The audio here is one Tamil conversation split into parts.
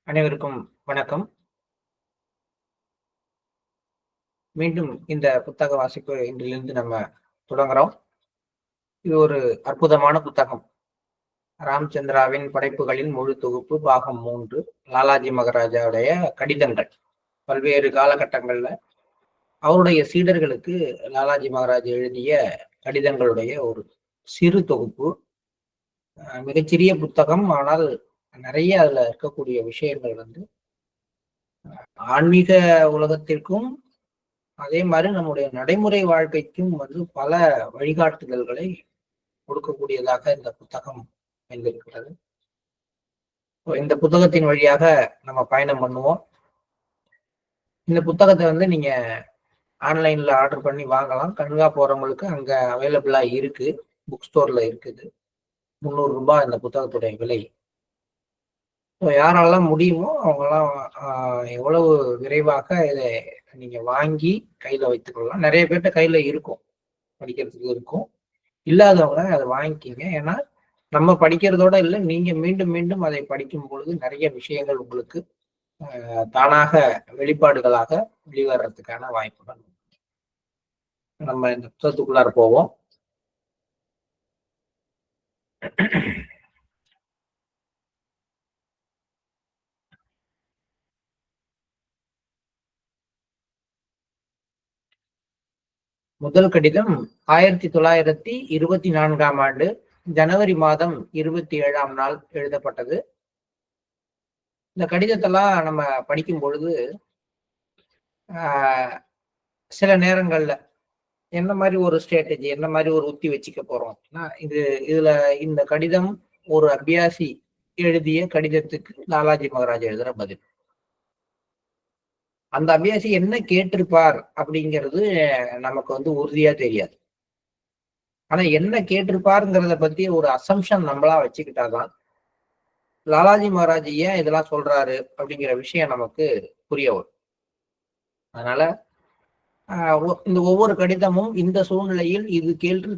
அனைவருக்கும் வணக்கம். மீண்டும் இந்த புத்தக வாசிப்பு இன்றிலிருந்து நம்ம தொடங்குறோம். இது ஒரு அற்புதமான புத்தகம். ராம்சந்திராவின் படைப்புகளின் முழு தொகுப்பு பாகம் 3. லாலாஜி மகாராஜாவுடைய கடிதங்கள். பல்வேறு காலகட்டங்கள்ல அவருடைய சீடர்களுக்கு லாலாஜி மகாராஜ் எழுதிய கடிதங்களுடைய ஒரு சிறு தொகுப்பு. மிகச்சிறிய புத்தகம். ஆனால் நிறைய அதுல இருக்கக்கூடிய விஷயங்கள் ஆன்மீக உலகத்திற்கும் அதே மாதிரி நம்முடைய நடைமுறை வாழ்க்கைக்கும் பல வழிகாட்டுதல்களை கொடுக்கக்கூடியதாக இந்த புத்தகம் அமைந்திருக்கிறது. இந்த புத்தகத்தின் வழியாக நம்ம பயணம் பண்ணுவோம். இந்த புத்தகத்தை நீங்க ஆன்லைன்ல ஆர்டர் பண்ணி வாங்கலாம். கண்கா போறவங்களுக்கு அங்க அவைலபிளா இருக்கு. புக் ஸ்டோர்ல இருக்குது. 300 ரூபாய் இந்த புத்தகத்துடைய விலை. யாரெல்லாம் முடியுமோ அவங்கெல்லாம் எவ்வளவு விரைவாக இதை நீங்க வாங்கி கையில வைத்துக் கொள்ளலாம். நிறைய பேர்ட்ட கையில இருக்கும், படிக்கிறதுக்கு இருக்கும். இல்லாதவங்க அதை வாங்கிக்கிங்க. ஏன்னா நம்ம படிக்கிறதோட இல்லை, நீங்க மீண்டும் மீண்டும் அதை படிக்கும் பொழுது நிறைய விஷயங்கள் உங்களுக்கு தானாக வெளிப்பாடுகளாக வெளிவர்றதுக்கான வாய்ப்புகள். நம்ம இந்த புத்தகத்துக்குள்ளார போவோம். முதல் கடிதம் 1924ஆம் ஆண்டு ஜனவரி மாதம் 27ஆம் நாள் எழுதப்பட்டது. இந்த கடிதத்தெல்லாம் நம்ம படிக்கும் பொழுது சில நேரங்கள்ல என்ன மாதிரி ஒரு ஸ்ட்ராட்டஜி, என்ன மாதிரி ஒரு உத்தி வச்சுக்க போறோம். இதுல இந்த கடிதம் ஒரு அபியாசி எழுதிய கடிதத்துக்கு லாலாஜி மகாராஜ் எழுதுற பதில். அந்த அபியாசி என்ன கேட்டிருப்பார் அப்படிங்கிறது நமக்கு உறுதியா தெரியாது. ஆனா என்ன கேட்டிருப்பாருங்கிறத பத்தி ஒரு அசம்ஷன் நம்மளா வச்சுக்கிட்டாதான் லாலாஜி மகாராஜ் ஏன் இதெல்லாம் சொல்றாரு அப்படிங்கிற விஷயம் நமக்கு புரிய வரும். அதனால இந்த ஒவ்வொரு கடிதமும் இந்த சூழ்நிலையில் இது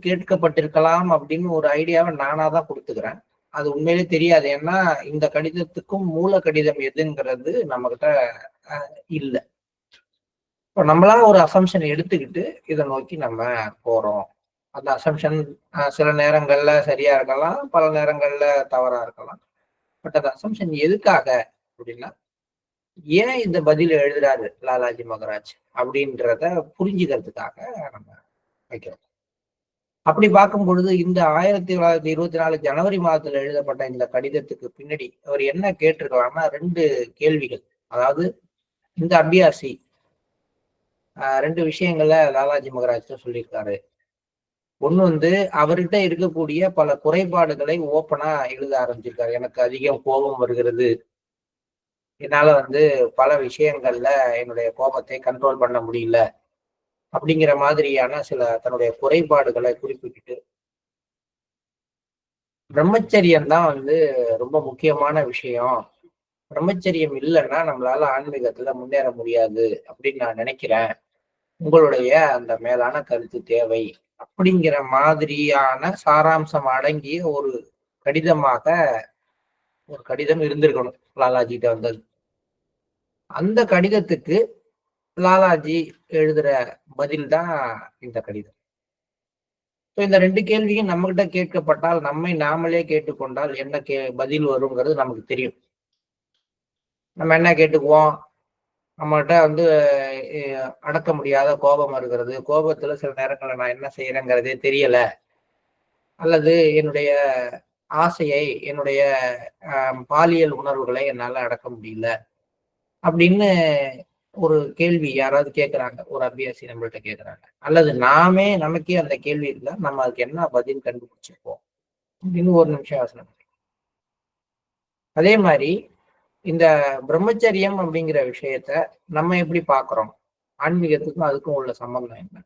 கேட்கப்பட்டிருக்கலாம் அப்படின்னு ஒரு ஐடியாவை நானாதான் கொடுத்துக்கிறேன். அது உண்மையிலே தெரியாது. ஏன்னா இந்த கடிதத்துக்கும் மூல கடிதம் எதுங்கிறது நம்ம கிட்ட இல்லை. இப்போ நம்மளா ஒரு அசம்ஷன் எடுத்துக்கிட்டு இதை நோக்கி நம்ம போறோம். அந்த அசம்ஷன் சில நேரங்கள்ல சரியா இருக்கலாம், பல நேரங்கள்ல தவறா இருக்கலாம். பட் அந்த அசம்ஷன் எதுக்காக அப்படின்னா, ஏன் இந்த பதில் எழுதுறாரு லாலாஜி மகாராஜ் அப்படின்றத புரிஞ்சுக்கிறதுக்காக நம்ம வைக்கிறோம். அப்படி பார்க்கும் பொழுது இந்த 1924 ஜனவரி மாதத்துல எழுதப்பட்ட இந்த கடிதத்துக்கு பின்னாடி அவர் என்ன கேட்டிருக்கலாம்னா 2 கேள்விகள். அதாவது இந்த அபியாசி 2 விஷயங்கள்ல லாலாஜி மகாராஜ் சொல்லியிருக்காரு. ஒண்ணு அவர்கிட்ட இருக்கக்கூடிய பல குறைபாடுகளை ஓப்பனா எழுத ஆரம்பிச்சிருக்காரு. எனக்கு அதிகம் கோபம் வருகிறது, என்னால பல விஷயங்கள்ல என்னுடைய கோபத்தை கண்ட்ரோல் பண்ண முடியல அப்படிங்கிற மாதிரியான சில தன்னுடைய குறைபாடுகளை குறிப்பிட்டு, பிரம்மச்சரியம் தான் ரொம்ப முக்கியமான விஷயம், பிரம்மச்சரியம் இல்லைன்னா நம்மளால ஆன்மீகத்துல முன்னேற முடியாது அப்படின்னு நான் நினைக்கிறேன், உங்களுடைய அந்த மேலான கருத்து தேவை அப்படிங்கிற மாதிரியான சாராம்சம் அடங்கிய ஒரு கடிதம் இருந்திருக்கணும் லாலாஜிட்ட வந்தது. அந்த கடிதத்துக்கு லாலாஜி எழுதுற பதில் தான் இந்த கடிதம். இந்த 2 கேள்வியும் நம்ம கிட்ட கேட்கப்பட்டால், நம்மை நாமளே கேட்டுக்கொண்டால் என்ன பதில் வருங்கிறது நமக்கு தெரியும். நம்ம என்ன கேட்டுக்குவோம்? நம்மகிட்ட அடக்க முடியாத கோபம் வருகிறது, கோபத்துல சில நேரங்கள்ல நான் என்ன செய்யறேங்கிறதே தெரியல, அல்லது என்னுடைய ஆசையை, என்னுடைய பாலியல் உணர்வுகளை என்னால அடக்க முடியல அப்படின்னு ஒரு கேள்வி யாராவது கேட்கறாங்க, ஒரு அபியாசி நம்மள்ட்ட கேட்கறாங்க, அல்லது நமக்கே அந்த கேள்வி இருந்தா நம்ம அதுக்கு என்ன பதில் கண்டுபிடிச்சிருப்போம் அப்படின்னு ஒரு நிமிஷம் யோசனை. அதே மாதிரி இந்த பிரம்மச்சரியம் அப்படிங்கிற விஷயத்த நம்ம எப்படி பாக்குறோம், ஆன்மீகத்துக்கும் அதுக்கும் உள்ள சம்பந்தம் என்ன,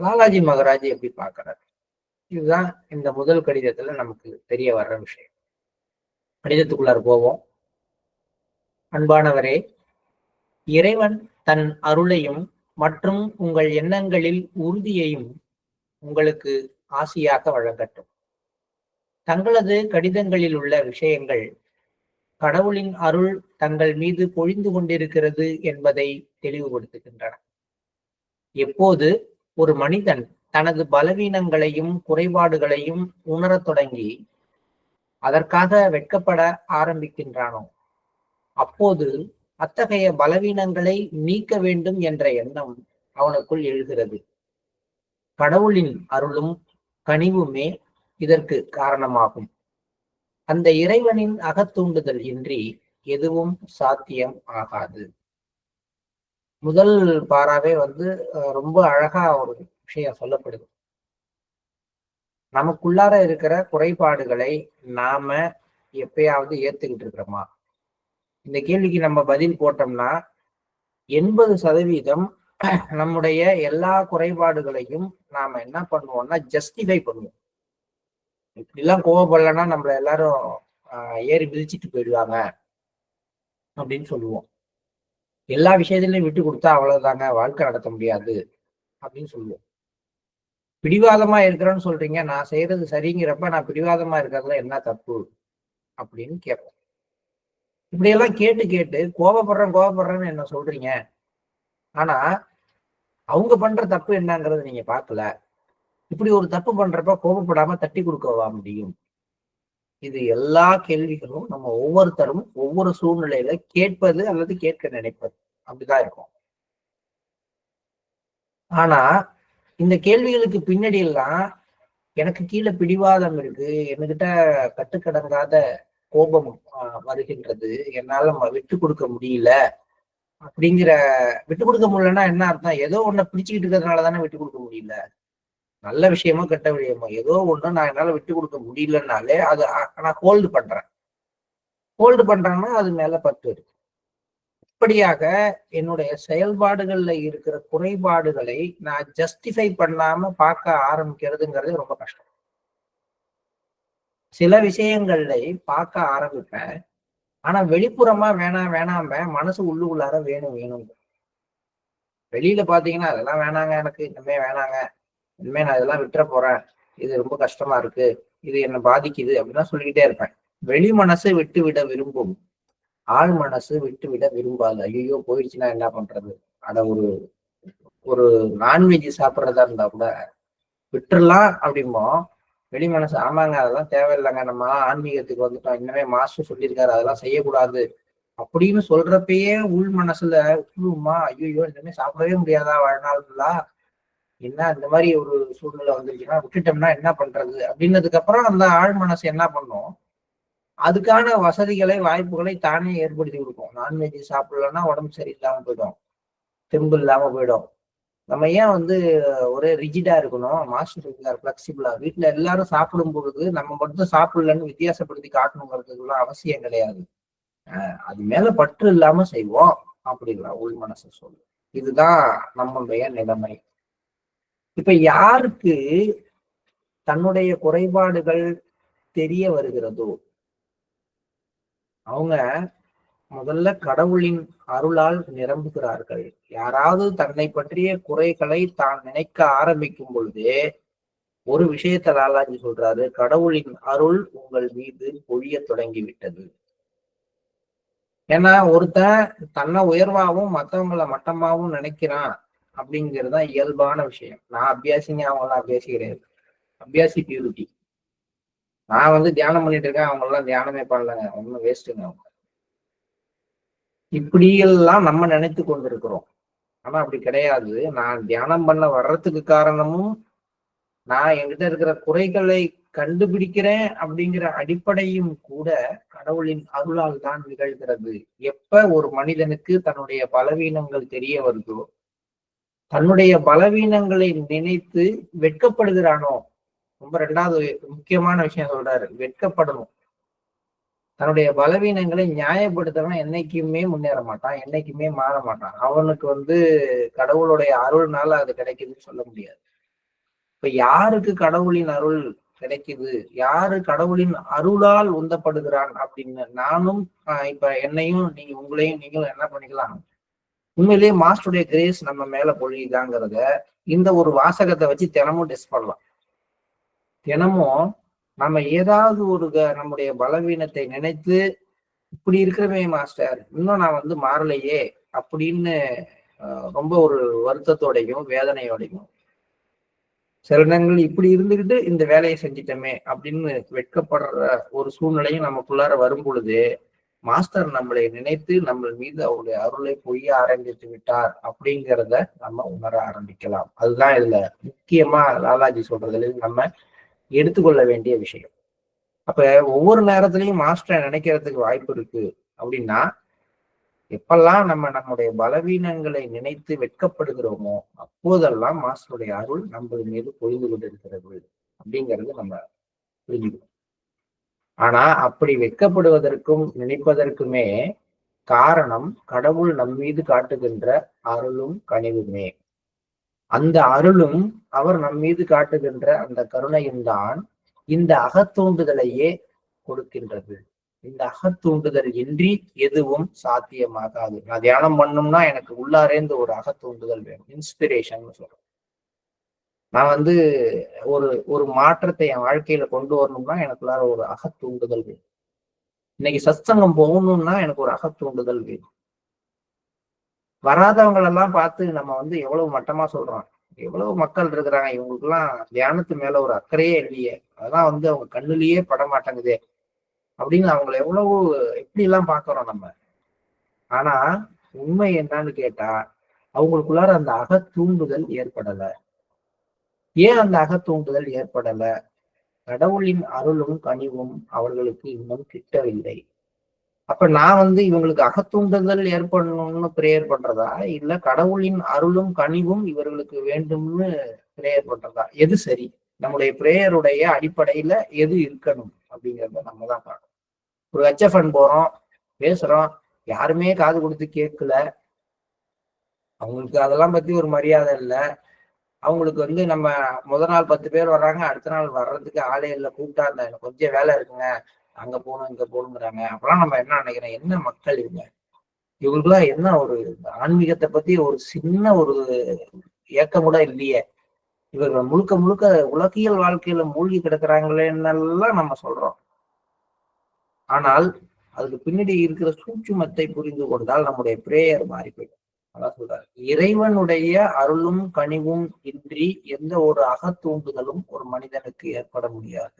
லாலாஜி மகாராஜ் எப்படி பாக்குறாரு, இதுதான் இந்த முதல் கடிதத்துல நமக்கு தெரிய வர்ற விஷயம். கடிதத்துக்குள்ளார போவோம். அன்பானவரே, இறைவன் தன் அருளையும் மற்றும் உங்கள் எண்ணங்களில் உறுதியையும் உங்களுக்கு ஆசியாக வழங்கட்டும். தங்களது கடிதங்களில் உள்ள விஷயங்கள் கடவுளின் அருள் தங்கள் மீது பொழிந்து கொண்டிருக்கிறது என்பதை தெளிவுபடுத்துகின்றன. எப்போது ஒரு மனிதன் தனது பலவீனங்களையும் குறைபாடுகளையும் உணரத் தொடங்கி அதற்காக வெட்கப்பட ஆரம்பிக்கின்றானோ, அப்போது அத்தகைய பலவீனங்களை நீக்க வேண்டும் என்ற எண்ணம் அவனுக்குள் எழுகிறது. கடவுளின் அருளும் கனிவுமே இதற்கு காரணமாகும். அந்த இறைவனின் அகத்தூண்டுதல் இன்றி எதுவும் சாத்தியம் ஆகாது. முதல் பாராவே ரொம்ப அழகா ஒரு விஷயம் சொல்லப்படுது. நமக்குள்ளார இருக்கிற குறைபாடுகளை நாம எப்பயாவது ஏத்துக்கிட்டு இருக்கிறோமா? இந்த கேள்விக்கு நம்ம பதில் போட்டோம்னா 80% நம்முடைய எல்லா குறைபாடுகளையும் நாம என்ன பண்ணுவோம்னா ஜஸ்டிஃபை பண்ணுவோம். இப்படிலாம் கோவப்படலன்னா நம்மள எல்லாரும் ஏறி மிதிச்சிட்டு போயிடுவாங்க அப்படின்னு சொல்லுவோம். எல்லா விஷயத்திலையும் விட்டு கொடுத்தா அவ்வளவுதாங்க, வாழ்க்கை நடத்த முடியாது அப்படின்னு சொல்லுவோம். பிடிவாதமா இருக்கிறேன்னு சொல்றீங்க, நான் செய்யறது சரிங்கிறப்ப நான் பிடிவாதமா இருக்கிறதுல என்ன தப்பு அப்படின்னு கேட்போம். இப்படியெல்லாம் கேட்டு கேட்டு கோபப்படுறேன்னு என்ன சொல்றீங்க, ஆனா அவங்க பண்ற தப்பு என்னங்கிறது நீங்க பார்க்கல. இப்படி ஒரு தப்பு பண்றப்ப கோபப்படாம தட்டி கொடுக்கவா முடியும்? இது எல்லா கேள்விகளும் நம்ம ஒவ்வொருத்தரும் ஒவ்வொரு சூழ்நிலையில கேட்பது அல்லது கேட்க நினைப்பது அப்படிதான் இருக்கும். ஆனா இந்த கேள்விகளுக்கு பின்னாடி எல்லாம் எனக்கு கீழே பிடிவாதம் இருக்கு, என்கிட்ட கட்டுக்கடங்காத கோபம் வருகின்றது, என்னால விட்டு கொடுக்க முடியல அப்படிங்கிற. விட்டு கொடுக்க முடியலன்னா என்ன அர்த்தம்? ஏதோ ஒன்ன பிடிச்சுக்கிட்டு இருக்கிறதுனால தானே விட்டு கொடுக்க முடியல. நல்ல விஷயமோ கெட்ட விஷயமோ ஏதோ ஒண்ணு நான் என்னால விட்டு கொடுக்க முடியலன்னாலே அது நான் ஹோல்டு பண்றேன்னா அது மேல பற்று இருக்கு. இப்படியாக என்னுடைய செயல்பாடுகள்ல இருக்கிற குறைபாடுகளை நான் ஜஸ்டிஃபை பண்ணாம பார்க்க ஆரம்பிக்கிறதுங்கிறது ரொம்ப கஷ்டம். சில விஷயங்கள்ல பார்க்க ஆரம்பிப்பேன், ஆனா வெளிப்புறமா வேணாம மனசு உள்ளுக்குள்ளார வேணும். வெளியில பாத்தீங்கன்னா அதெல்லாம் வேணாங்க, எனக்கு இனிமே வேணாங்க, இனிமே நான் இதெல்லாம் விட்டுற போறேன், இது ரொம்ப கஷ்டமா இருக்கு, இது என்ன பாதிக்குது அப்படின்னா சொல்லிக்கிட்டே இருப்பேன். வெளி மனசு விட்டு விட விரும்பும், ஆள் மனசு விட்டு விட விரும்பாது. ஐயோ போயிடுச்சுன்னா என்ன பண்றது? அட ஒரு நான்வெஜ் சாப்பிட்றதா இருந்தா கூட விட்டுறலாம் அப்படிமோ, வெளி மனசு ஆமாங்க அதெல்லாம் தேவையில்லைங்க, நம்ம ஆன்மீகத்துக்கு வந்துட்டோம், இன்னமே மாஸ்டர் சொல்லியிருக்காரு அதெல்லாம் செய்யக்கூடாது அப்படின்னு சொல்றப்பயே உள் மனசுல ஐயோ இனிமே சாப்பிடவே முடியாதா வாழ்நாள் ஃபுல்லா, என்ன இந்த மாதிரி ஒரு சூழ்நிலை வந்துருச்சுன்னா விட்டுட்டோம்னா என்ன பண்றது அப்படின்னதுக்கு அப்புறம் அந்த ஆழ் மனசு என்ன பண்ணும், அதுக்கான வசதிகளை வாய்ப்புகளை தானே ஏற்படுத்தி கொடுக்கும். நான்வெஜ் சாப்பிடலன்னா உடம்பு சரியில்லாம போயிடும், தெம்பு இல்லாம போயிடும். நம்ம ஏன் ஒரே ரிஜிடா இருக்கணும்? மாஸ்டர் இருக்காரு பிளெக்சிபிளா. வீட்டுல எல்லாரும் சாப்பிடும் பொழுது நம்ம மட்டும் சாப்பிடலன்னு வித்தியாசப்படுத்தி காட்டணுங்கிறதுக்குலாம் அவசியம் கிடையாது. அது மேல பற்று இல்லாம செய்வோம் அப்படிங்கிற உள் மனசு சொல்லு. இதுதான் நம்மளுடைய நிலைமை. இப்ப யாருக்கு தன்னுடைய குறைபாடுகள் தெரிய வருகிறதோ அவங்க முதல்ல கடவுளின் அருளால் நிரம்புகிறார்கள். யாராவது தன்னை பற்றிய குறைகளை தான் நினைக்க ஆரம்பிக்கும் பொழுதே ஒரு விஷயத்தை லாலாஜி சொல்றாரு, கடவுளின் அருள் உங்கள் மீது பொழிய தொடங்கிவிட்டது. ஏன்னா ஒருத்தன் தன்னை உயர்வாகவும் மற்றவங்களை மட்டமாகவும் நினைக்கிறான் அப்படிங்கிறதுதான் இயல்பான விஷயம். நான் அபியாசிங்க, அவங்களாம் அபியாசி கிடையாது. அபியாசி பியூரிட்டி. நான் தியானம் பண்ணிட்டு இருக்கேன், அவங்க எல்லாம் தியானமே பண்ணலங்க, ஒன்னும் வேஸ்ட்டுங்க அவங்க. இப்படியெல்லாம் நம்ம நினைத்து கொண்டிருக்கிறோம். ஆனா அப்படி கிடையாது. நான் தியானம் பண்ண வர்றதுக்கு காரணமும் நான் என்கிட்ட இருக்கிற குறைகளை கண்டுபிடிக்கிறேன் அப்படிங்கிற அடிப்படையும் கூட கடவுளின் அருளால் தான் நிகழ்கிறது. எப்ப ஒரு மனிதனுக்கு தன்னுடைய பலவீனங்கள் தெரிய வருதோ, தன்னுடைய பலவீனங்களை நினைத்து வெட்கப்படுகிறானோ, ரொம்ப ரெண்டாவது முக்கியமான விஷயம் சொல்றாரு, வெட்கப்படணும். தன்னுடைய பலவீனங்களை நியாயப்படுத்தவன் என்னைக்குமே முன்னேற மாட்டான், என்னைக்குமே மாற மாட்டான். அவனுக்கு கடவுளுடைய அருள்னால அது கிடைக்குதுன்னு சொல்ல முடியாது. இப்ப யாருக்கு கடவுளின் அருள் கிடைக்குது, யாரு கடவுளின் அருளால் உந்தப்படுகிறான் அப்படின்னு நானும் இப்ப என்னையும் உங்களையும் நீங்களும் என்ன பண்ணிக்கலாம், உண்மையிலேயே மாஸ்டருடைய கிரேஸ் நம்ம மேல பொழியுதாங்கிறத இந்த ஒரு வாசகத்தை வச்சு தினமும் டெஸ்ட் பண்ணலாம். தினமும் நம்ம ஏதாவது நம்முடைய பலவீனத்தை நினைத்து இப்படி இருக்கிறவே மாஸ்டர் இன்னும் நான் வந்து மாறலையே அப்படின்னு ரொம்ப ஒரு வருத்தத்தோடையும் வேதனையோடையும் சில நேரங்கள் இப்படி இருந்துகிட்டு இந்த வேலையை செஞ்சிட்டோமே அப்படின்னு வெட்கப்படுற ஒரு சூழ்நிலையும் நமக்குள்ளார வரும் பொழுது மாஸ்டர் நம்மளை நினைத்து நம்ம மீது அவருடைய அருளை பொய்ய ஆரம்பித்து விட்டார் அப்படிங்கிறத நம்ம உணர ஆரம்பிக்கலாம். அதுதான் இதுல முக்கியமா லாலாஜி சொல்றதுல நம்ம எடுத்துக்கொள்ள வேண்டிய விஷயம். அப்ப ஒவ்வொரு நேரத்திலையும் மாஸ்டரை நினைக்கிறதுக்கு வாய்ப்பு இருக்கு அப்படின்னா எப்பெல்லாம் நம்ம நம்முடைய பலவீனங்களை நினைத்து வெட்கப்படுகிறோமோ அப்போதெல்லாம் மாஸ்டருடைய அருள் நம்ம மீது பொழிந்து கொண்டிருக்கிறது அப்படிங்கிறது நம்ம புரிஞ்சுக்கணும். ஆனா அப்படி வெட்கப்படுவதற்கும் நினைப்பதற்குமே காரணம் கடவுள் நம் மீது காட்டுகின்ற அருளும் கனிவுமே. அந்த அருளும் அவர் நம் மீது காட்டுகின்ற அந்த கருணையும் தான் இந்த அகத்தூண்டுதலையே கொடுக்கின்றது. இந்த அகத்தூண்டுதல் இன்றி எதுவும் சாத்தியமாகாது. நான் தியானம் பண்ணணும்னா எனக்கு உள்ளாரேந்து ஒரு அகத்தூண்டுதல் வேணும், இன்ஸ்பிரேஷன் சொல்றேன். நான் வந்து ஒரு ஒரு மாற்றத்தை என் வாழ்க்கையில கொண்டு வரணும்னா எனக்குள்ளார ஒரு அகத்தூண்டுதல் வேணும். இன்னைக்கு சத்சங்கம் போகணும்னா எனக்கு ஒரு அகத்தூண்டுதல் வேணும். வராதவங்களெல்லாம் பார்த்து நம்ம வந்து எவ்வளவு மட்டமா சொல்றோம். எவ்வளவு மக்கள் இருக்கிறாங்க, இவங்களுக்கு எல்லாம் தியானத்து மேல ஒரு அக்கறையே இல்லையே, அதான் வந்து அவங்க கண்ணுலயே பட மாட்டேங்குதே அப்படின்னு அவங்களை எவ்வளவு எப்படி எல்லாம் பாக்குறோம் நம்ம. ஆனா உண்மை என்னன்னு கேட்டா அவங்களுக்குள்ளார அந்த அகத்தூண்டுதல் ஏற்படல. ஏன் அந்த அகத்தூண்டுதல் ஏற்படல? கடவுளின் அருளும் கனிவும் அவர்களுக்கு இன்னும் கிட்டவில்லை. அப்ப நான் வந்து இவங்களுக்கு அகத்தூண்டுதல் ஏற்படணும்னு பிரேயர் பண்றதா, இல்ல கடவுளின் அருளும் கனிவும் இவர்களுக்கு வேண்டும்னு பிரேயர் பண்றதா? எது சரி? நம்முடைய பிரேயருடைய அடிப்படையில எது இருக்கணும் அப்படிங்கிறத நம்ம தான் பார்க்கணும். ஒரு HFN போறோம், பேசுறோம், யாருமே காது கொடுத்து கேட்கல, அவங்களுக்கு அதெல்லாம் பத்தி ஒரு மரியாதை இல்லை. அவங்களுக்கு வந்து நம்ம நாள் 10 பேர் வர்றாங்க, அடுத்த நாள் வர்றதுக்கு ஆளே இல்லை, கூப்பிட்டா எனக்கு கொஞ்சம் வேலை இருக்குங்க, அங்க போகணும் இங்க போகணுங்கிறாங்க. அப்பெல்லாம் நம்ம என்ன நினைக்கிறோம், என்ன மக்கள் இவங்க, இவங்களுக்குலாம் என்ன ஒரு ஆன்மீகத்தை பத்தி ஒரு சின்ன ஒரு ஏக்கம் கூட இல்லையே, இவர்கள் முழுக்க முழுக்க உலகியல் வாழ்க்கையில மூழ்கி கிடக்குறாங்களேன்னெல்லாம் நம்ம சொல்றோம். ஆனால் அதுக்கு பின்னாடி இருக்கிற சூட்சுமத்தை புரிந்து கொண்டால் நம்முடைய பிரேயர் மாறி போயிடும். அதான் சொல்றாரு, இறைவனுடைய அருளும் கனிவும் இன்றி எந்த ஒரு அகத்தூண்டுதலும் ஒரு மனிதனுக்கு ஏற்பட முடியாது.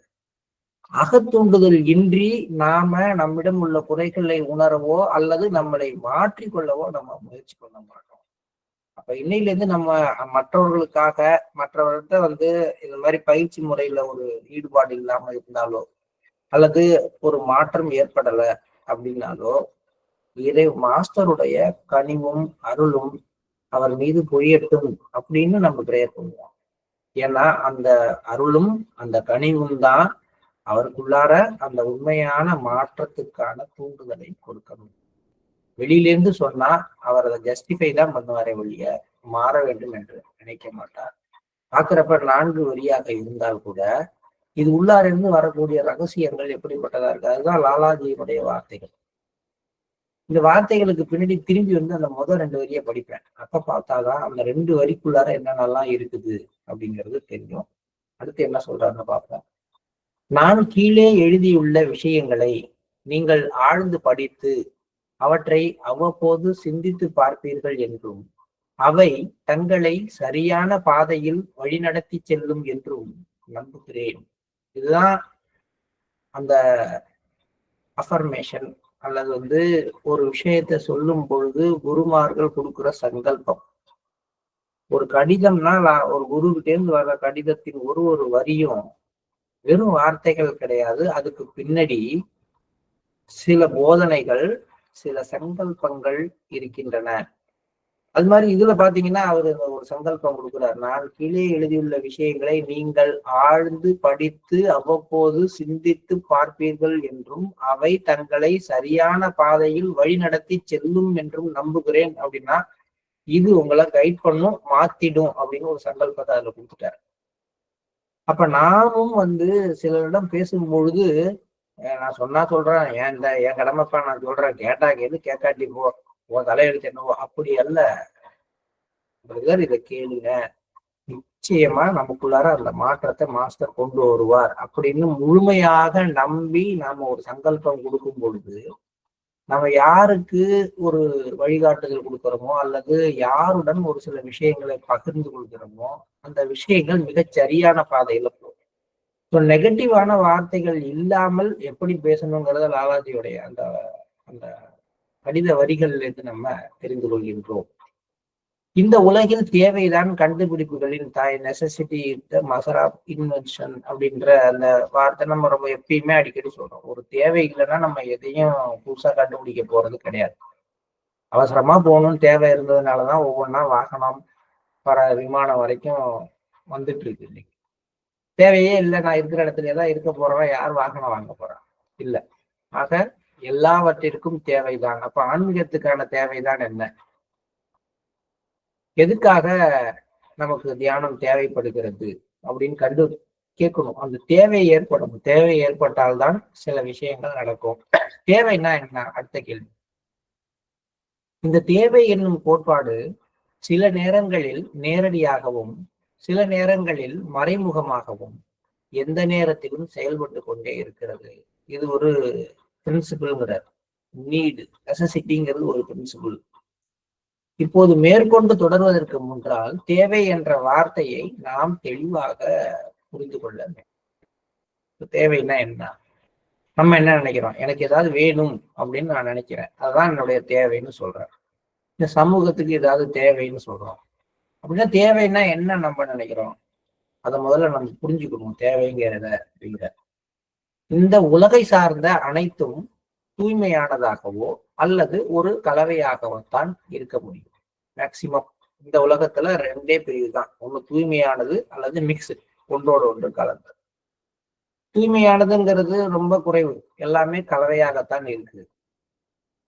அகத்தூண்டுதல் இன்றி நாம நம்மிடம் உள்ள குறைகளை உணரவோ அல்லது நம்மளை மாற்றிக்கொள்ளவோ நம்ம முயற்சி பண்ண மாட்டோம். அப்ப இன்னையில இருந்து நம்ம மற்றவர்களுக்காக மற்றவர்கிட்ட வந்து இந்த மாதிரி பயிற்சி முறையில ஒரு ஈடுபாடு இல்லாம இருந்தாலோ அல்லது ஒரு மாற்றம் ஏற்படல அப்படின்னாலோ இறை மாஸ்டருடைய கனிவும் அருளும் அவர் மீது பொய்யட்டும் அப்படின்னு நம்ம பிரேயர் பண்ணுவோம். ஏன்னா அந்த அருளும் அந்த கனிவும் தான் அவருக்குள்ளார அந்த உண்மையான மாற்றத்துக்கான தூண்டுதலை கொடுக்கணும். வெளியிலேருந்து சொன்னா அவர் அதை ஜஸ்டிஃபை தான் பண்ணுவாரே ஒழிய மாற வேண்டும் என்று நினைக்க மாட்டார். பார்க்கிறப்ப 4 வரியாக இருந்தால் கூட இது உள்ளாரிருந்து வரக்கூடிய ரகசியங்கள் எப்படிப்பட்டதா இருக்கு. அதுதான் லாலாஜியினுடைய வார்த்தைகள். இந்த வார்த்தைகளுக்கு பின்னாடி திரும்பி வந்து அந்த முதல் 2 வரியை படிப்பேன். அப்ப பார்த்தாதான் அந்த 2 வரிக்குள்ளார என்னென்னலாம் இருக்குது அப்படிங்கிறது தெரியும். அடுத்து என்ன சொல்றாருன்னு பார்ப்பேன். நான் கீழே எழுதியுள்ள விஷயங்களை நீங்கள் ஆழ்ந்து படித்து அவற்றை அவ்வப்போது சிந்தித்து பார்ப்பீர்கள் என்றும் அவை தங்களை சரியான பாதையில் வழிநடத்தி செல்லும் என்றும் நம்புகிறேன். இதுதான் அந்த அஃபர்மேஷன் அல்லது வந்து ஒரு விஷயத்தை சொல்லும் பொழுது குருமார்கள் கொடுக்குற சங்கல்பம். ஒரு கடிதம்னா ஒரு குருகிட்டேருந்து வர்ற கடிதத்தின் ஒரு வரியும் வெறும் வார்த்தைகள் கிடையாது. அதுக்கு பின்னாடி சில போதனைகள், சில சங்கல்பங்கள் இருக்கின்றன. அது மாதிரி இதுல பாத்தீங்கன்னா அவரு ஒரு சங்கல்பம் கொடுக்குறார். நான் கீழே எழுதியுள்ள விஷயங்களை நீங்கள் ஆழ்ந்து படித்து அவ்வப்போது சிந்தித்து பார்ப்பீர்கள் என்றும் அவை தங்களை சரியான பாதையில் வழிநடத்தி செல்லும் என்றும் நம்புகிறேன் அப்படின்னா இது உங்களை கைட் பண்ணும், மாத்திடும் அப்படின்னு ஒரு சங்கல்பத்தை அதுல கொடுத்துட்டாரு. அப்ப நாமும் வந்து சிலரிடம் பேசும்பொழுது நான் சொன்னா சொல்றேன், என் கடமைப்பா நான் சொல்றேன், கேட்டா கேது கேட்காட்டி போ, உன் தலையெழுத்து என்னவோ அப்படி அல்ல. பிரதர் இதை கேளுங்க, நிச்சயமா நமக்குள்ளார அந்த மாற்றத்தை மாஸ்டர் கொண்டு வருவார் அப்படின்னு முழுமையாக நம்பி நாம ஒரு சங்கல்பம் கொடுக்கும் பொழுது நம்ம யாருக்கு ஒரு வழிகாட்டுதல் கொடுக்கிறோமோ அல்லது யாருடன் ஒரு சில விஷயங்களை பகிர்ந்து கொள்கிறோமோ அந்த விஷயங்கள் மிகச் சரியான பாதையில போகும். ஸோ நெகட்டிவான வார்த்தைகள் இல்லாமல் எப்படி பேசணுங்கிறத லாலாஜியுடைய அந்த அந்த கடித வரிகள்ல இருந்து நம்ம தெரிந்து கொள்கின்றோம். இந்த உலகில் தேவைதான் கண்டுபிடிப்புகளின் தாய், necessity the mother of invention அப்படின்ற அந்த வார்த்தை நம்ம ரொம்ப எப்பயுமே அடிக்கடி சொல்றோம். ஒரு தேவை இல்லைன்னா நம்ம எதையும் புதுசா கண்டுபிடிக்க போறது கிடையாது. அவசரமா போகணும்னு தேவை இருந்ததுனாலதான் ஒவ்வொன்றா வாகனம் விமானம் வரைக்கும் வந்துட்டு இருக்கு இன்னைக்கு. தேவையே இல்லை, நான் இருக்கிற இடத்துல தான் இருக்க போறேன், யார் வாகனம் வாங்க போறான்? இல்லை. ஆக எல்லாவற்றிற்கும் தேவைதான். அப்ப ஆன்மீகத்துக்கான தேவைதான் என்ன? எதுக்காக நமக்கு தியானம் தேவைப்படுகிறது அப்படின்னு கேட்கணும். அந்த தேவை ஏற்படும். தேவை ஏற்பட்டால்தான் சில விஷயங்கள் நடக்கும். தேவைன்னா என்ன? அடுத்த கேள்வி. இந்த தேவை என்னும் கோட்பாடு சில நேரங்களில் நேரடியாகவும் சில நேரங்களில் மறைமுகமாகவும் எந்த நேரத்திலும் செயல்பட்டு கொண்டே இருக்கிறது. இது ஒரு பிரின்சிபிள்ங்கிறார். நீடு, நெசசிட்டிங்கிறது ஒரு பிரின்சிபிள். இப்போது மேற்கொண்டு தொடர்வதற்கு முன்னால் தேவை என்ற வார்த்தையை நாம் தெளிவாக புரிந்து கொள்ள வேண்டும். தேவைன்னா என்ன? நம்ம என்ன நினைக்கிறோம்? எனக்கு ஏதாவது வேணும் அப்படின்னு நான் நினைக்கிறேன், அதுதான் என்னுடைய தேவைன்னு சொல்றேன். இந்த சமூகத்துக்கு ஏதாவது தேவைன்னு சொல்றோம் அப்படின்னா தேவைன்னா என்ன நம்ம நினைக்கிறோம்? அதை முதல்ல நம்ம புரிஞ்சுக்கணும். தேவைங்கிறத அப்படிங்கிற இந்த உலகை சார்ந்த அனைத்தும் தூய்மையானதாகவோ அல்லது ஒரு கலவையாகத்தான் இருக்க முடியும். மேக்சிமம் இந்த உலகத்துல ரெண்டே பிரிவு தான். ஒண்ணு தூய்மையானது அல்லது மிக்ஸ், ஒன்றோடு ஒன்று கலந்தது. தூய்மையானதுங்கிறது ரொம்ப குறைவு, எல்லாமே கலவையாகத்தான் இருக்குது.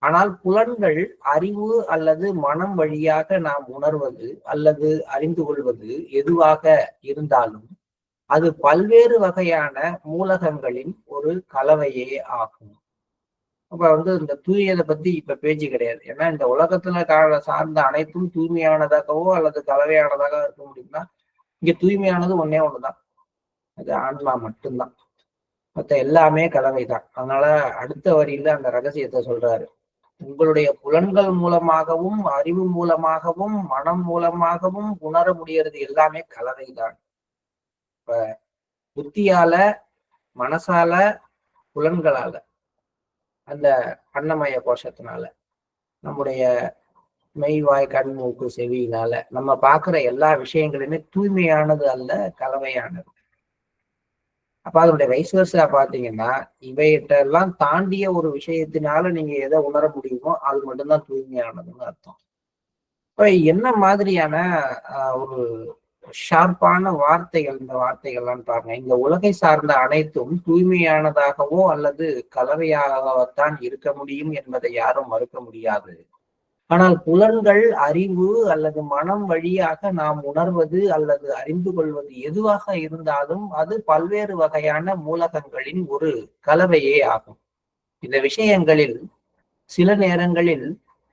ஆனால் புலன்கள், அறிவு அல்லது மனம் வழியாக நாம் உணர்வது அல்லது அறிந்து கொள்வது எதுவாக இருந்தாலும் அது பல்வேறு வகையான மூலகங்களின் ஒரு கலவையே ஆகும். அப்ப இந்த தூயதை பத்தி இப்ப பேச்சு கிடையாது. ஏன்னா இந்த உலகத்துல சார்ந்த அனைத்தும் தூய்மையானதாகவோ அல்லது கலவையானதாக இருக்க முடியும்னா இங்க தூய்மையானது ஒன்னே ஒண்ணுதான், அது ஆன்மா மட்டும்தான். மற்ற எல்லாமே கலவைதான். அதனால அடுத்த வரியில அந்த ரகசியத்தை சொல்றாரு. உங்களுடைய புலன்கள் மூலமாகவும் அறிவு மூலமாகவும் மனம் மூலமாகவும் உணர முடியறது எல்லாமே கலவைதான். இப்ப புத்தியால, மனசால, புலன்களால, அந்த அன்னமய கோஷத்தினால, நம்முடைய மெய்வாய் கண் மூக்கு செவியினால நம்ம பார்க்கிற எல்லா விஷயங்களுமே தூய்மையானது அல்ல, கலவையானது. அப்ப அதனுடைய வைஸ்வர்ஸா பாத்தீங்கன்னா இவையிட்டெல்லாம் தாண்டிய ஒரு விஷயத்தினால நீங்க எதை உணர முடியுமோ அது மட்டும்தான் தூய்மையானதுன்னு அர்த்தம். இப்ப என்ன மாதிரியான ஒரு ஷார்ப்பான வார்த்தைகள் இந்த வார்த்தைகள்லாம் பாருங்க. இந்த உலகை சார்ந்த அனைத்தும் தூய்மையானதாகவோ அல்லது கலவையாகத்தான் இருக்க முடியும் என்பதை யாரும் மறுக்க முடியாது. ஆனால் புலன்கள், அறிவு அல்லது மனம் வழியாக நாம் உணர்வது அல்லது அறிந்து கொள்வது எதுவாக இருந்தாலும் அது பல்வேறு வகையான மூலகங்களின் ஒரு கலவையே ஆகும். இந்த விஷயங்களில் சில நேரங்களில்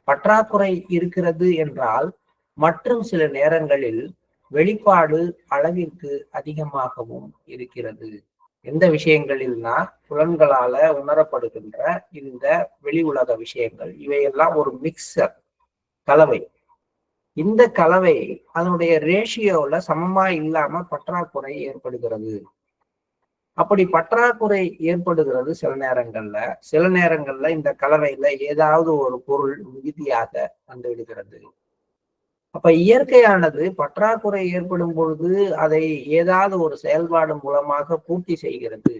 பற்றாக்குறை இருக்கிறது என்றால் மற்றும் சில நேரங்களில் வெளிப்பாடு அளவிற்கு அதிகமாகவும் இருக்கிறது. எந்த விஷயங்களில்னா புலன்களால உணரப்படுகின்ற இந்த வெளி உலக விஷயங்கள், இவையெல்லாம் ஒரு மிக்சர், கலவை. இந்த கலவை அதனுடைய ரேஷியோல சமமா இல்லாம பற்றாக்குறை ஏற்படுகிறது. அப்படி பற்றாக்குறை ஏற்படுகிறது சில நேரங்கள்ல இந்த கலவையில ஏதாவது ஒரு பொருள் மிகுதியாக வந்து விடுகிறது. அப்ப இயற்கையானது பற்றாக்குறை ஏற்படும் பொழுது அதை ஏதாவது ஒரு செயல்பாடு மூலமாக பூர்த்தி செய்கிறது,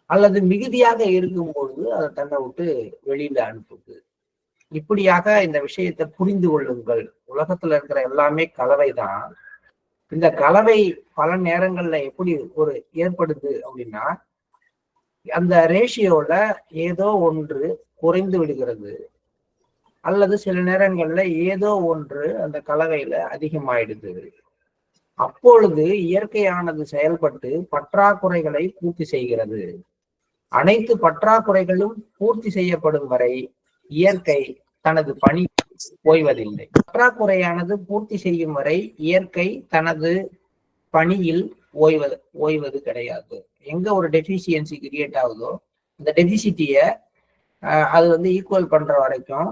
அல்லது மிகுதியாக இருக்கும் பொழுது அதை தன்னை விட்டு வெளியில அனுப்புது. இப்படியாக இந்த விஷயத்தை புரிந்து கொள்ளுங்கள். உலகத்துல இருக்கிற எல்லாமே கலவைதான். இந்த கலவை பல நேரங்கள்ல எப்படி ஒரு ஏற்படுது அப்படின்னா அந்த ரேஷியோல ஏதோ ஒன்று குறைந்து விடுகிறது, அல்லது சில நேரங்கள்ல ஏதோ ஒன்று அந்த கலவையில அதிகமாயிடுது. அப்பொழுது இயற்கையானது செயல்பட்டு பற்றாக்குறைகளை பூர்த்தி செய்கிறது. அனைத்து பற்றாக்குறைகளும் பூர்த்தி செய்யப்படும் வரை இயற்கை தனது பணி ஓய்வதில்லை. பற்றாக்குறையானது பூர்த்தி செய்யும் வரை இயற்கை தனது பணியில் ஓய்வது கிடையாது. எங்க ஒரு டெபிசியன்சி கிரியேட் ஆகுதோ அந்த டெபிசிட்டிய அது வந்து ஈக்குவல் பண்ற வரைக்கும்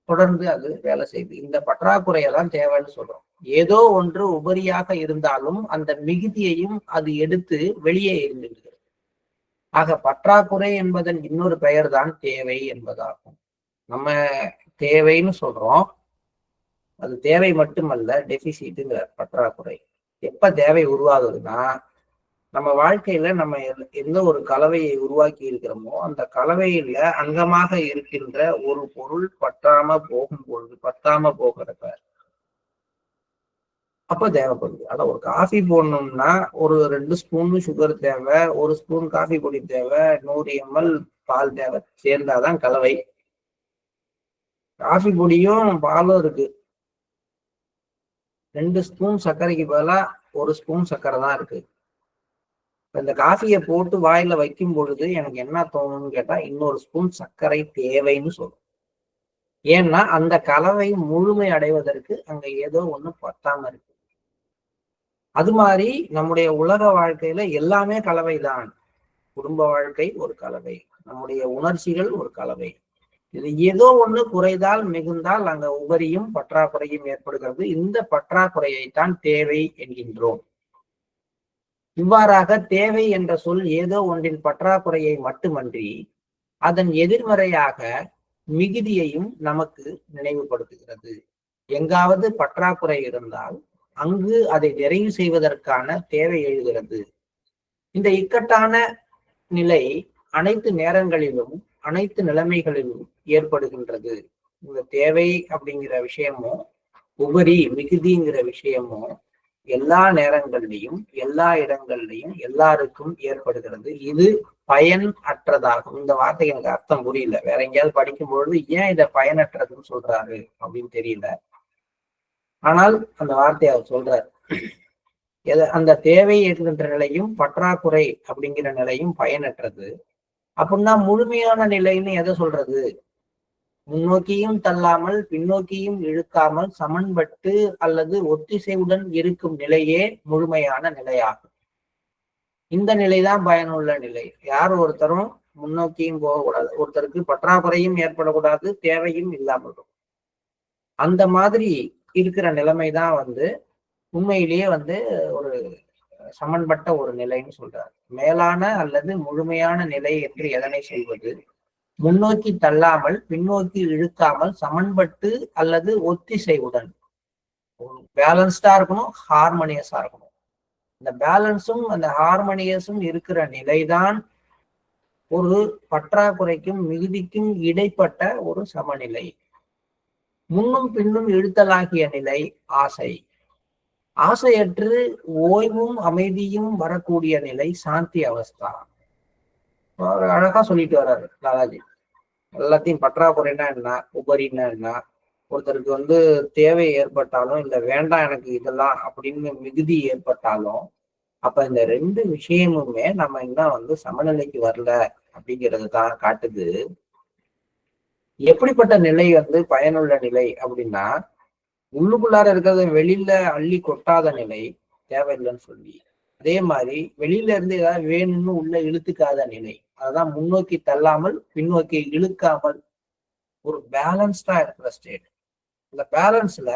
தொடர்ந்து அது வேலை செய்யுது. இந்த பற்றாக்குறையை தான் தேவைன்னு சொல்றோம். ஏதோ ஒன்று உபரியாக இருந்தாலும் அந்த மிகுதியையும் அது எடுத்து வெளியே எறிந்துவிடுகிறது. ஆக பற்றாக்குறை என்பதன் இன்னொரு பெயர் தான் தேவை என்பதாகும். நம்ம தேவைன்னு சொல்றோம். அது தேவை மட்டுமல்ல, டெபிசிட்ங்கிற பற்றாக்குறை. எப்ப தேவை உருவாகுதுன்னா, நம்ம வாழ்க்கையில நம்ம எந்த ஒரு கலவையை உருவாக்கி இருக்கிறோமோ அந்த கலவையில அங்கமாக இருக்கின்ற ஒரு பொருள் பத்தாம போகிறப்ப அப்ப தேவைப்படுது. அதான் ஒரு காஃபி போடணும்னா ஒரு 2 ஸ்பூன் சுகர் தேவை, 1 ஸ்பூன் காஃபி பொடி தேவை, 100 ml பால் தேவை. சேர்ந்தாதான் கலவை. காஃபி பொடியும் பாலும் இருக்கு. 2 ஸ்பூன் சர்க்கரைக்கு பதிலா 1 ஸ்பூன் சர்க்கரை தான் இருக்கு. இந்த காஃபியை போட்டு வாயில வைக்கும் பொழுது எனக்கு என்ன தோணும்னு கேட்டா, இன்னொரு ஸ்பூன் சர்க்கரை தேவைன்னு சொல்லும். ஏன்னா அந்த கலவை முழுமை அடைவதற்கு அங்க ஏதோ ஒண்ணு பத்தாம இருக்கு. அது மாதிரி நம்முடைய உலக வாழ்க்கையில எல்லாமே கலவைதான். குடும்ப வாழ்க்கை ஒரு கலவை, நம்முடைய உணர்ச்சிகள் ஒரு கலவை. இது ஏதோ ஒண்ணு குறைந்தால் மிகுந்தால் அங்க உபரியும் பற்றாக்குறையும் ஏற்படுகிறது. இந்த பற்றாக்குறையைத்தான் தேவை என்கின்றோம். இவ்வாறாக தேவை என்ற சொல் ஏதோ ஒன்றின் பற்றாக்குறையை மட்டுமன்றி அதன் எதிர்மறையாக மிகுதியையும் நமக்கு நினைவுபடுத்துகிறது. எங்காவது பற்றாக்குறை இருந்தால் அங்கு அதை நிறைவு செய்வதற்கான தேவை எழுகிறது. இந்த இக்கட்டான நிலை அனைத்து நேரங்களிலும் அனைத்து நிலைமைகளிலும் ஏற்படுகின்றது. இந்த தேவை அப்படிங்கிற விஷயமும் உபரி மிகுதிங்கிற விஷயமும் எல்லா நேரங்கள்லையும் எல்லா இடங்கள்லையும் எல்லாருக்கும் ஏற்படுகிறது. இது பயன் அற்றதாகும். இந்த வார்த்தைக்கு எனக்கு அர்த்தம் புரியல. வேற எங்கேயாவது படிக்கும் பொழுது ஏன் இதை பயனற்றதுன்னு சொல்றாரு அப்படின்னு தெரியல. ஆனால் அந்த வார்த்தையை அவர் சொல்றாரு. அந்த தேவை இருக்கின்ற நிலையும் பற்றாக்குறை அப்படிங்கிற நிலையும் பயனற்றது. அப்படின்னா முழுமையான நிலைன்னு எதை சொல்றது? முன்னோக்கியும் தள்ளாமல் பின்னோக்கியும் இழுக்காமல் சமன்பட்டு அல்லது ஒத்திசைவுடன் இருக்கும் நிலையே முழுமையான நிலையாகும். இந்த நிலைதான் பயனுள்ள நிலை. யார் ஒருத்தரும் முன்னோக்கியும் போகக்கூடாது, ஒருத்தருக்கு பற்றாக்குறையும் ஏற்படக்கூடாது, தேவையும் இல்லாமல். அந்த மாதிரி இருக்கிற நிலைமைதான் உண்மையிலேயே ஒரு சமன்பட்ட ஒரு நிலைன்னு சொல்றாரு. மேலான அல்லது முழுமையான நிலை என்று எதனை சொல்வது? முன்னோக்கி தள்ளாமல் பின்னோக்கி இழுக்காமல் சமன்பட்டு அல்லது ஒத்திசைவுடன் பேலன்ஸ்டா இருக்கணும், ஹார்மோனியஸா இருக்கணும். இந்த பேலன்ஸும் அந்த ஹார்மோனியஸும் இருக்கிற நிலைதான் ஒரு பற்றாக்குறைக்கும் மிகுதிக்கும் இடைப்பட்ட ஒரு சமநிலை. முன்னும் பின்னும் இழுத்தலாகிய நிலை ஆசை. ஆசையற்று ஓய்வும் அமைதியும் வரக்கூடிய நிலை சாந்தி அவஸ்தா. அழகா சொல்லிட்டு வர்றாரு லாலாஜி. எல்லாத்தையும் பற்றாக்குறைன்னா என்ன, உபரின்னா என்ன, ஒருத்தருக்கு தேவை ஏற்பட்டாலும் இல்ல வேண்டாம் எனக்கு இதெல்லாம் அப்படின்னு மிகுதி ஏற்பட்டாலும் அப்ப இந்த 2 விஷயமுமே நம்ம இன்னும் சமநிலைக்கு வரல அப்படிங்கிறது தான் காட்டுது. எப்படிப்பட்ட நிலை பயனுள்ள நிலை அப்படின்னா, உள்ளுக்குள்ளார இருக்கிறத வெளியில அள்ளி கொட்டாத நிலை தேவையில்லைன்னு சொல்லி, அதே மாதிரி வெளியில இருந்து ஏதாவது வேணும்னு உள்ள இழுத்துக்காத நிலை, அதான் முன்னோக்கி தள்ளாமல் பின்னோக்கி இழுக்காமல் ஒரு பேலன்ஸ்டா இருக்கிற ஸ்டேட். இந்த பேலன்ஸ்ல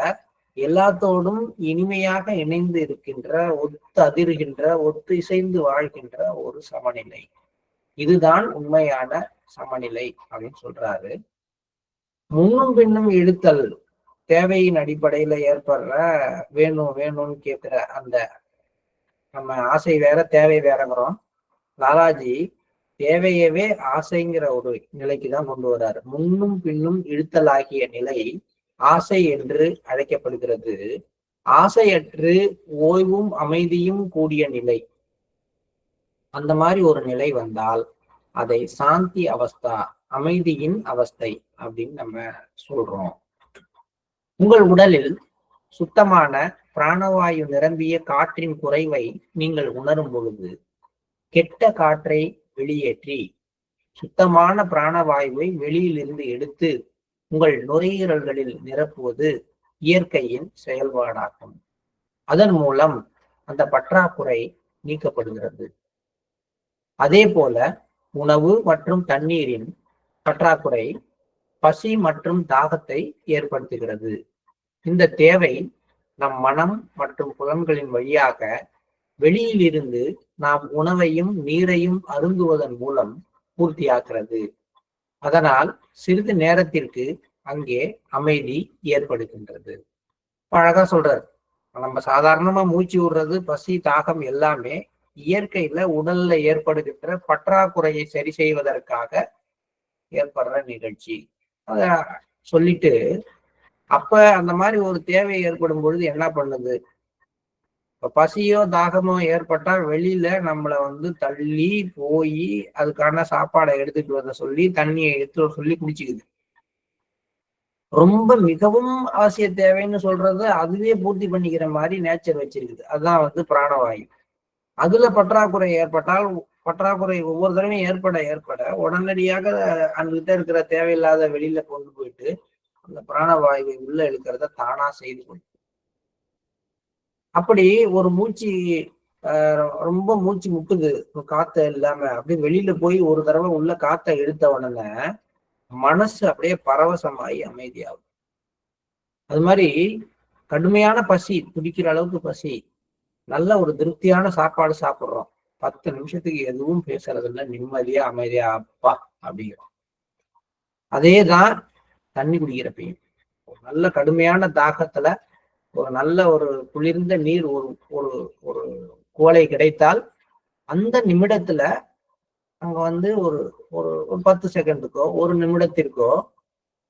எல்லாத்தோடும் இனிமையாக இணைந்து இருக்கின்ற, ஒத்து அதிர்கின்ற, ஒத்து இசைந்து வாழ்கின்ற ஒரு சமநிலை. இதுதான் உண்மையான சமநிலை அப்படின்னு சொல்றாரு. முன்னும் பின்னும் இழுத்தல் தேவையின் அடிப்படையில ஏற்படுற வேணும் வேணும்னு கேட்கிற அந்த நம்ம ஆசை வேற தேவை வேறங்கிறோம். லாலாஜி தேவையவே ஆசைங்கிற ஒரு நிலைக்கு தான் கொண்டு வர்றாரு. முன்னும் பின்னும் இழுத்தல் ஆகிய நிலை ஆசை என்று அழைக்கப்படுகிறது. ஆசையற்று ஓய்வும் அமைதியும் கூடிய நிலை, அந்த மாதிரி ஒரு நிலை வந்தால் அதை சாந்தி அவஸ்தா, அமைதியின் அவஸ்தை அப்படின்னு நம்ம சொல்றோம். உங்கள் உடலில் சுத்தமான பிராணவாயு நிரம்பிய காற்றின் குறைவை நீங்கள் உணரும் பொழுது கெட்ட காற்றை வெளியேற்றி சுத்தமான பிராணவாயுவை வெளியிலிருந்து எடுத்து உங்கள் நுரையீரல்களில் நிரப்புவது இயற்கையின் செயல்பாடாகும். அதன் மூலம் அந்த பற்றாக்குறை நீக்கப்படுகிறது. அதே போல உணவு மற்றும் தண்ணீரின் பற்றாக்குறை பசி மற்றும் தாகத்தை ஏற்படுத்துகிறது. இந்த தேவை நம் மனம் மற்றும் புலன்களின் வழியாக வெளியில் இருந்து நாம் உணவையும் நீரையும் அருந்துவதன் மூலம் பூர்த்தியாகிறது. அதனால் சிறிது நேரத்திற்கு அங்கே அமைதி ஏற்படுகின்றது. அழகா சொல்றாரு. நம்ம சாதாரணமா மூச்சு விடுறது, பசி தாகம் எல்லாமே இயற்கையில உடல்ல ஏற்படுகின்ற பற்றாக்குறையை சரி செய்வதற்காக ஏற்படுற நிகழ்ச்சி. அத சொல்லிட்டு, அப்ப அந்த மாதிரி ஒரு தேவை ஏற்படும் பொழுது என்ன பண்ணுது? இப்ப பசியோ தாகமோ ஏற்பட்டா வெளியில நம்மள தள்ளி போய் அதுக்கான சாப்பாடை எடுத்துட்டு வர சொல்லி, தண்ணியை எடுத்து வர சொல்லி குடிச்சுக்குது. ரொம்ப மிகவும் அவசிய தேவைன்னு சொல்றது அதுவே பூர்த்தி பண்ணிக்கிற மாதிரி நேச்சர் வச்சிருக்குது. அதுதான் பிராணவாயு. அதுல பற்றாக்குறை ஏற்பட்டால், பற்றாக்குறை ஒவ்வொரு தடவையும் ஏற்பட உடனடியாக அங்கிட்ட இருக்கிற தேவையில்லாத வெளியில கொண்டு போயிட்டு அந்த பிராணவாயுவை உள்ள இழுக்கிறத தானா செய்து கொள்ளும். அப்படி ஒரு மூச்சு ரொம்ப மூச்சு முட்டுது, காத்த இல்லாம அப்படியே வெளியில போய் ஒரு தடவை உள்ள காத்த இழுத்த உடனே மனசு அப்படியே பரவசமாயி அமைதியாகும். அது மாதிரி கடுமையான பசி, துடிக்கிற அளவுக்கு பசி, நல்ல ஒரு திருப்தியான சாப்பாடு சாப்பிடுறோம், 10 நிமிஷத்துக்கு எதுவும் பேசுறது இல்லை, நிம்மதியா அமைதியா அப்பா அப்படிங்கிறோம். அதேதான் தண்ணி குடிக்கிறப்பையும் நல்ல கடுமையான தாகத்துல ஒரு நல்ல ஒரு குளிர்ந்த நீர் ஒரு ஒரு ஒரு குவளை கிடைத்தால் அந்த நிமிடத்துல அங்க ஒரு ஒரு 10 செகண்டுக்கோ 1 நிமிடத்திற்கோ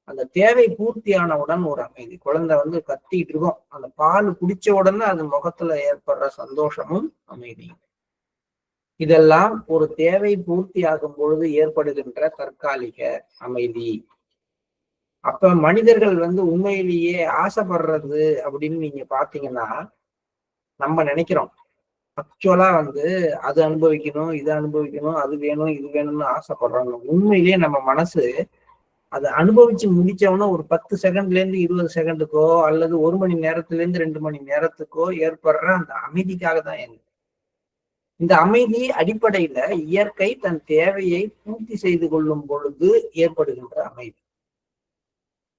அந்த தேவை பூர்த்தியானவுடன் ஒரு அமைதி. குழந்தை கத்திட்டு இருக்கும், அந்த பால் குடிச்ச உடனே அது முகத்துல ஏற்படுற சந்தோஷமும் அமைதியும். இதெல்லாம் ஒரு தேவை பூர்த்தி ஆகும் பொழுது ஏற்படுகின்ற தற்காலிக அமைதி. அப்ப மனிதர்கள் உண்மையிலேயே ஆசைப்படுறது அப்படின்னு நீங்க பாத்தீங்கன்னா, நம்ம நினைக்கிறோம் ஆக்சுவலா அது அனுபவிக்கணும், இது அனுபவிக்கணும், அது வேணும், இது வேணும்னு ஆசைப்படுறாங்க. உண்மையிலேயே நம்ம மனசு அதை அனுபவிச்சு முடிச்சவன ஒரு 10 செகண்ட்ல இருந்து 20 செகண்டுக்கோ அல்லது 1 மணி நேரத்துல இருந்து 2 மணி நேரத்துக்கோ ஏற்படுற அந்த அமைதிக்காக தான். இந்த அமைதி அடிப்படையில இயற்கை தன் தேவையை பூர்த்தி செய்து கொள்ளும் பொழுது ஏற்படுகின்ற அமைதி.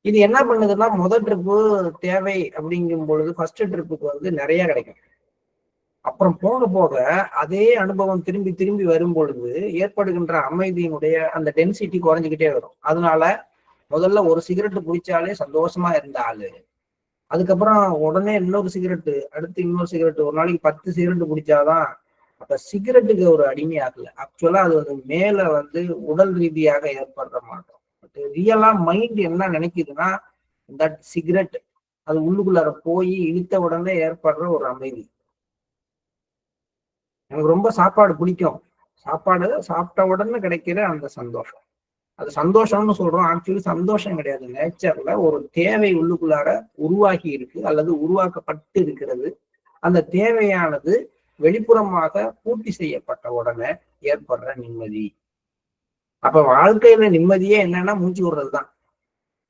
இது என்ன பண்ணுதுன்னா, முதல் ட்ரிப்பு தேவை அப்படிங்கும் பொழுது ஃபர்ஸ்ட் ட்ரிப்புக்கு நிறைய கிடைக்கும். அப்புறம் போக போக அதே அனுபவம் திரும்பி திரும்பி வரும் பொழுது ஏற்படுகின்ற அமைதியினுடைய அந்த டென்சிட்டி குறைஞ்சிக்கிட்டே வரும். அதனால முதல்ல ஒரு சிகரெட் பிடிச்சாலே சந்தோஷமா இருந்தாலு, அதுக்கப்புறம் உடனே இன்னொரு சிகரெட்டு, அடுத்து இன்னொரு சிகரெட்டு, ஒரு நாளைக்கு 10 சிகரெட் பிடிச்சாதான். அப்ப சிகரெட்டுக்கு ஒரு அடிமையாகல. ஆக்சுவலா அது மேல உடல் ரீதியாக ஏற்படுற மாற்றம். பட் ரியலா மைண்ட் என்ன நினைக்குதுன்னா, தட் சிகரெட் அது உள்ளுக்குள்ளார போய் இழுத்த உடனே ஏற்படுற ஒரு அமைதி. எனக்கு ரொம்ப சாப்பாடு பிடிக்கும், சாப்பாடு சாப்பிட்ட உடனே கிடைக்கிற அந்த சந்தோஷம், அது சந்தோஷம்னு சொல்றோம். ஆக்சுவலி சந்தோஷம் கிடையாது. நேச்சர்ல ஒரு தேவை உள்ளுக்குள்ளார உருவாகி இருக்கு அல்லது உருவாக்கப்பட்டு இருக்கிறது. அந்த தேவையானது வெளிப்புறமாக பூர்த்தி செய்யப்பட்ட உடனே ஏற்படுற நிம்மதி. அப்ப வாழ்க்கையில நிம்மதியே என்னன்னா மூச்சு விடுறதுதான்.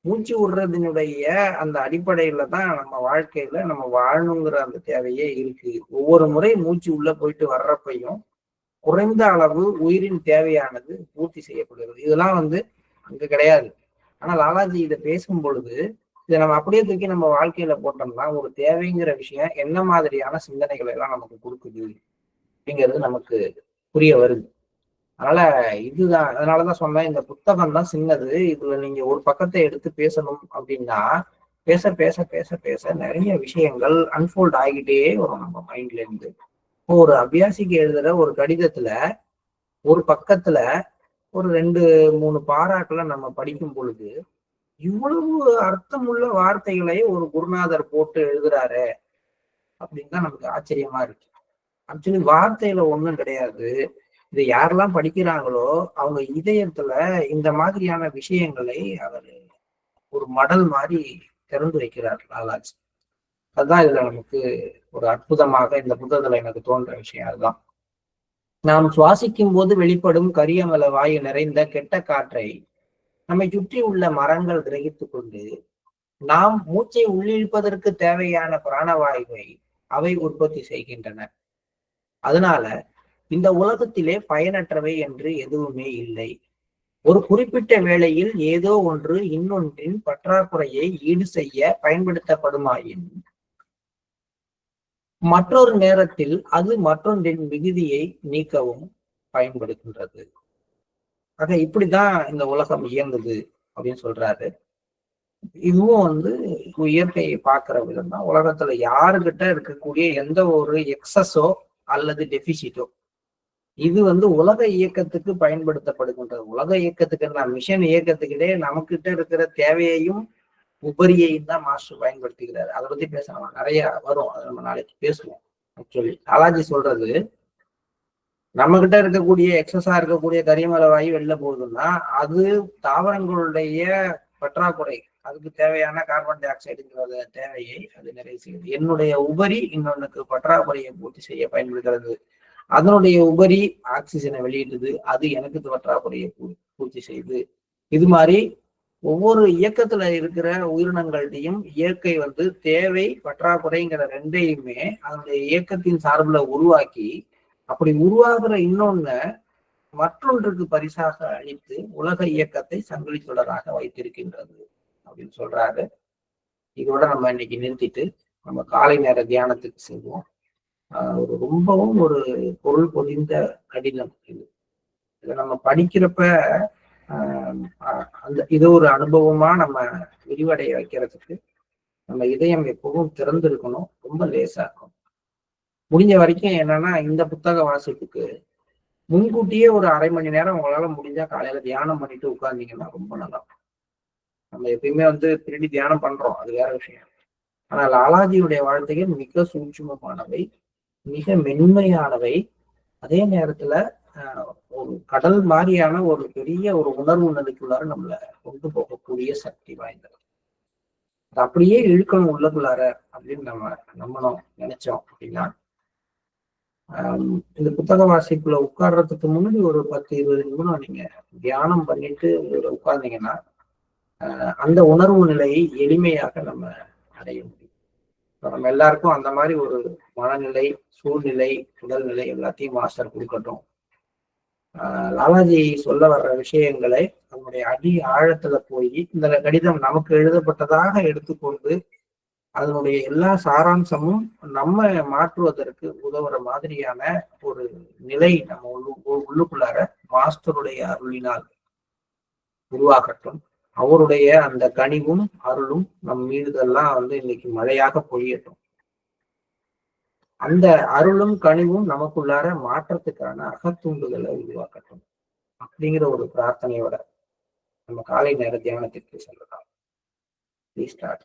மூச்சு விடுறதுனுடைய அந்த அடிப்படையில தான் நம்ம வாழ்க்கையில நம்ம வாழணுங்கிற அந்த தேவையே இருக்கு. ஒவ்வொரு முறை மூச்சு உள்ள போயிட்டு வர்றப்பையும் குறைந்த அளவு உயிரின் தேவையானது பூர்த்தி செய்யப்படுகிறது. இதெல்லாம் அங்க கிடையாது. ஆனா லாலாஜி இதை பேசும் பொழுது இதை நம்ம அப்படியே தூக்கி நம்ம வாழ்க்கையில போட்டோம்னா ஒரு தேவைங்கிற விஷயம் என்ன மாதிரியான சிந்தனைகளை எல்லாம் நமக்கு கொடுக்குது அப்படிங்கிறது நமக்கு புரிய வருது. அதனால இதுதான், அதனாலதான் சொன்னேன், இந்த புத்தகம் தான் சின்னது. இதுல நீங்க ஒரு பக்கத்தை எடுத்து பேசணும் அப்படின்னா பேச பேச பேச பேச நிறைய விஷயங்கள் அன்ஃபோல்ட் ஆகிட்டே வரும் நம்ம மைண்ட்ல இருந்து. ஒரு அபியாசிக்கு எழுதுற ஒரு கடிதத்துல ஒரு பக்கத்துல ஒரு 2-3 பாராக்களை நம்ம படிக்கும் பொழுது இவ்வளவு அர்த்தமுள்ள வார்த்தைகளை ஒரு குருநாதர் போட்டு எழுதுறாரு அப்படின்னு தான் நமக்கு ஆச்சரியமா இருக்கு. ஆக்சுவலி வார்த்தையில ஒண்ணும் கிடையாது. இதை யாரெல்லாம் படிக்கிறாங்களோ அவங்க இதயத்துல இந்த மாதிரியான விஷயங்களை அவர் ஒரு மடல் மாதிரி திறந்து வைக்கிறார் லாலாஜி. அதுதான் இதுல நமக்கு ஒரு அற்புதமாக இந்த புத்தகத்துல எனக்கு தோன்ற விஷயம் அதுதான். நாம் சுவாசிக்கும் போது வெளிப்படும் கரியமல வாயு நிறைந்த கெட்ட காற்றை நம்மை சுற்றி உள்ள மரங்கள் கிரகித்து கொண்டு நாம் மூச்சை உள்ளிழுப்பதற்கு தேவையான பிராணவாயுவை அவை உற்பத்தி செய்கின்றன. அதனால இந்த உலகத்திலே பயனற்றவை என்று எதுவுமே இல்லை. ஒரு குறிப்பிட்ட வேளையில் ஏதோ ஒன்று இன்னொன்றின் பற்றாக்குறையை ஈடு செய்ய பயன்படுத்தப்படுமாயின், மற்றொரு நேரத்தில் அது மற்றொன்றின் மிகுதியை நீக்கவும் பயன்படுகின்றது. ஆக இப்படிதான் இந்த உலகம் இயங்குது அப்படின்னு சொல்றாரு. இதுவும் இயற்கையை பார்க்கிற விதம் தான். உலகத்துல யாருகிட்ட இருக்கக்கூடிய எந்த ஒரு எக்ஸஸோ அல்லது டெபிசிட்டோ, இது உலக இயக்கத்துக்கு பயன்படுத்தப்படுகின்றது. உலக இயக்கத்துக்கு நான் மிஷன் இயக்கத்துக்கிட்டே நமக்கிட்ட இருக்கிற தேவையையும் உபரியையும் தான் மாஸ்டர் பயன்படுத்திக்கிறாரு. அதை பத்தி பேசலாம், நிறைய வரும், அதை நம்ம நாளைக்கு பேசுவோம். ஆக்சுவலி பாலாஜி சொல்றது, நம்ம கிட்ட இருக்கக்கூடிய எக்ஸஸா இருக்கக்கூடிய கரிமல வாயு வெளில போகுதுன்னா அது தாவரங்களுடைய பற்றாக்குறை, அதுக்கு தேவையான கார்பன் டை ஆக்சைடுங்கிற தேவையை அது நிறைவு செய்யுது. என்னுடைய உபரி இன்னொன்னுக்கு பற்றாக்குறையை பூர்த்தி செய்ய பயன்படுகிறது. அதனுடைய உபரி ஆக்சிஜனை வெளியிடுது, அது எனக்கு பற்றாக்குறையை பூர்த்தி செய்யுது. இது மாதிரி ஒவ்வொரு இயக்கத்துல இருக்கிற உயிரினங்கள்டையும் இயற்கை தேவை பற்றாக்குறைங்கிற ரெண்டையுமே அதனுடைய இயக்கத்தின் சார்புல உருவாக்கி, அப்படி உருவாகிற இன்னொன்னு மற்றொன்றுக்கு பரிசாக அளித்து உலக இயக்கத்தை சங்கிலி தொடராக வைத்திருக்கின்றது அப்படின்னு சொல்றாரு. இதோட நம்ம இன்னைக்கு நிறுத்திட்டு நம்ம காலை நேர தியானத்துக்கு செல்வோம். ரொம்பவும் ஒரு பொருள் பொதிந்த கடினம் இது. இதை நம்ம படிக்கிறப்ப இது ஒரு அனுபவமா நம்ம விரிவடைய வைக்கிறதுக்கு நம்ம இதயம் எப்பவும் திறந்திருக்கணும், ரொம்ப லேசா இருக்கும். முடிஞ்ச வரைக்கும் என்னன்னா, இந்த புத்தக வாசிப்புக்கு முன்கூட்டியே ஒரு அரை மணி நேரம் உங்களால முடிஞ்சா காலையில தியானம் பண்ணிட்டு உட்கார்ந்தீங்கன்னா ரொம்ப நல்லா. நம்ம எப்பயுமே திருடி தியானம் பண்றோம், அது வேற விஷயம். ஆனா லாலாஜியுடைய வாழ்க்கைகள் மிக சூட்சுமமானவை, மிக மென்மையானவை. அதே நேரத்துல ஒரு கடல் மாதிரியான ஒரு பெரிய ஒரு உணர்வு நிலைக்குள்ளார நம்மள கொண்டு போகக்கூடிய சக்தி வாய்ந்தது. அது அப்படியே இழுக்கணும் உள்ளக்குள்ளார அப்படின்னு நம்ம நம்பணும், நினைச்சோம் அப்படின்னா இந்த புத்தக வாசிப்புல உட்கார்றதுக்கு முன்னாடி ஒரு 10-20 நிமிடம் நீங்க தியானம் பண்ணிட்டு உட்கார்ந்தீங்கன்னா அந்த உணர்வு நிலையை எளிமையாக நம்ம அடைய முடியும். நம்ம எல்லாருக்கும் அந்த மாதிரி ஒரு மனநிலை, சூழ்நிலை, உடல்நிலை எல்லாத்தையும் மாஸ்டர் கொடுக்கட்டும். லாலாஜி சொல்ல வர்ற விஷயங்களை நம்முடைய அடி ஆழத்துல போய் இந்த கடிதம் நமக்கு எழுதப்பட்டதாக எடுத்துக்கொண்டு அதனுடைய எல்லா சாராம்சமும் நம்ம மாற்றுவதற்கு உதவுற மாதிரியான ஒரு நிலை நம்ம உள்ளுக்குள்ளார மாஸ்டருடைய அருளினால் உருவாகட்டும். அவருடைய அந்த கனிவும் அருளும் நம் மீதுதெல்லாம் இன்னைக்கு மழையாக பொழியட்டும். அந்த அருளும் கனிவும் நமக்குள்ளார மாற்றத்துக்கான அகத்தூண்டுதலை உருவாக்கட்டும் அப்படிங்கிற ஒரு பிரார்த்தனையோட நம்ம காலை நேர தியானத்திற்கு செல்லலாம். Please start.